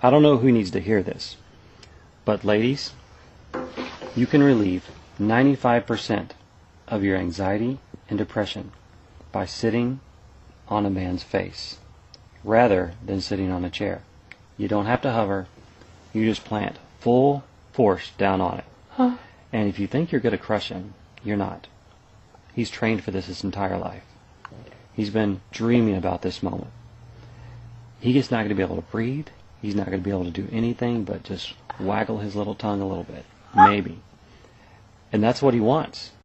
I don't know who needs to hear this, but ladies, you can relieve 95% of your anxiety and depression by sitting on a man's face rather than sitting on a chair. You don't have to hover, you just plant full force down on it. And if you think you're going to crush him, you're not. He's trained for this his entire life. He's been dreaming about this moment. He's not going to be able to breathe. He's not going to be able to do anything but just waggle his little tongue a little bit. Maybe. And that's what he wants.